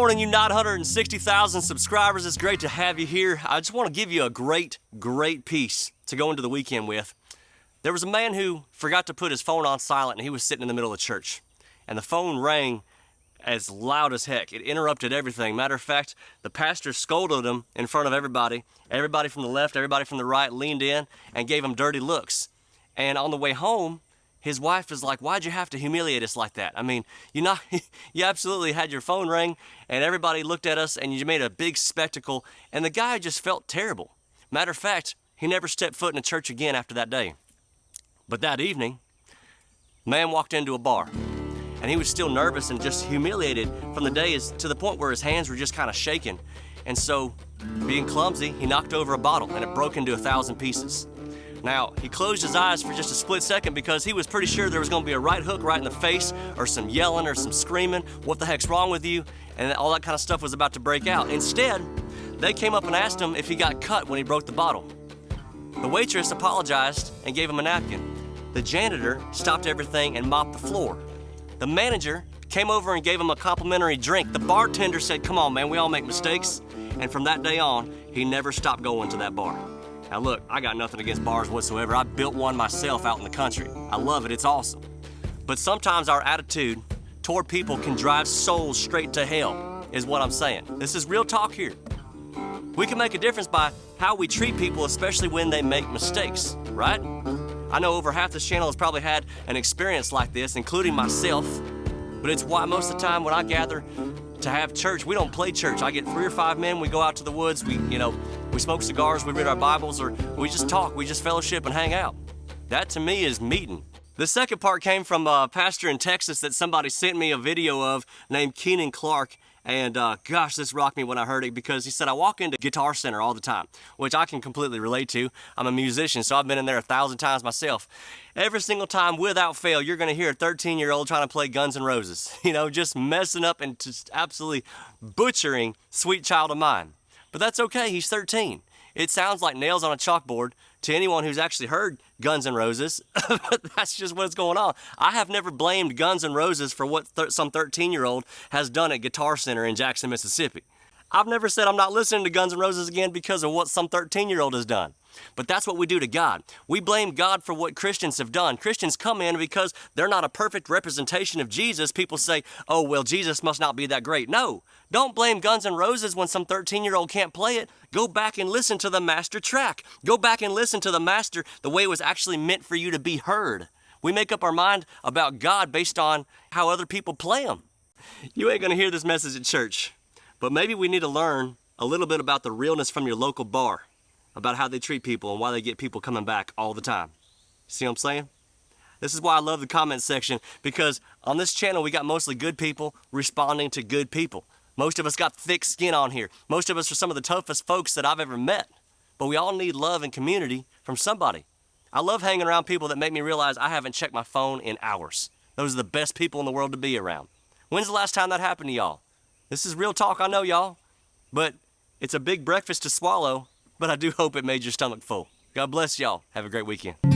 morning, you 960,000 subscribers. It's great to have you here. I just want to give you a great piece to go into the weekend with. There was a man who forgot to put his phone on silent, and he was sitting in the middle of church. And the phone rang as loud as heck. It interrupted everything. Matter of fact, the pastor scolded him in front of everybody. Everybody from the left, everybody from the right leaned in and gave him dirty looks. And on the way home, his wife is like, "Why'd you have to humiliate us like that? I mean, you absolutely had your phone ring and everybody looked at us and you made a big spectacle." And the guy just felt terrible. Matter of fact, he never stepped foot in a church again after that day. But that evening, the man walked into a bar and he was still nervous and just humiliated from the day to the point where his hands were just kind of shaking. And so, being clumsy, he knocked over a bottle and it broke into 1,000 pieces. Now, he closed his eyes for just a split second because he was pretty sure there was going to be a right hook right in the face or some yelling or some screaming, "What the heck's wrong with you?" And all that kind of stuff was about to break out. Instead, they came up and asked him if he got cut when he broke the bottle. The waitress apologized and gave him a napkin. The janitor stopped everything and mopped the floor. The manager came over and gave him a complimentary drink. The bartender said, "Come on, man, we all make mistakes." And from that day on, he never stopped going to that bar. Now look, I got nothing against bars whatsoever. I built one myself out in the country. I love it, it's awesome. But sometimes our attitude toward people can drive souls straight to hell, is what I'm saying. This is real talk here. We can make a difference by how we treat people, especially when they make mistakes, right? I know over half this channel has probably had an experience like this, including myself, but it's why most of the time when I gather to have church, we don't play church. I get 3 or 5 men, we go out to the woods, we smoke cigars, we read our Bibles, or we just talk, we just fellowship and hang out. That to me is meeting. The second part came from a pastor in Texas that somebody sent me a video of named Keenan Clark. And gosh, this rocked me when I heard it because he said, "I walk into Guitar Center all the time," which I can completely relate to. I'm a musician, so I've been in there 1,000 times myself. Every single time, without fail, you're gonna hear a 13-year-old trying to play Guns N' Roses. Just messing up and just absolutely butchering Sweet Child of Mine. But that's okay, he's 13. It sounds like nails on a chalkboard to anyone who's actually heard Guns N' Roses, but that's just what's going on. I have never blamed Guns N' Roses for what some 13-year-old has done at Guitar Center in Jackson, Mississippi. I've never said I'm not listening to Guns N' Roses again because of what some 13-year-old has done. But that's what we do to God. We blame God for what Christians have done. Christians come in because they're not a perfect representation of Jesus. People say, "Oh, well, Jesus must not be that great." No, don't blame Guns N' Roses when some 13-year-old can't play it. Go back and listen to the master track. Go back and listen to the master the way it was actually meant for you to be heard. We make up our mind about God based on how other people play Him. You ain't gonna hear this message at church, but maybe we need to learn a little bit about the realness from your local bar, about how they treat people and why they get people coming back all the time. See what I'm saying? This is why I love the comment section, because on this channel we got mostly good people responding to good people. Most of us got thick skin on here. Most of us are some of the toughest folks that I've ever met. But we all need love and community from somebody. I love hanging around people that make me realize I haven't checked my phone in hours. Those are the best people in the world to be around. When's the last time that happened to y'all? This is real talk, I know, y'all. But it's a big breakfast to swallow, but I do hope it made your stomach full. God bless y'all. Have a great weekend.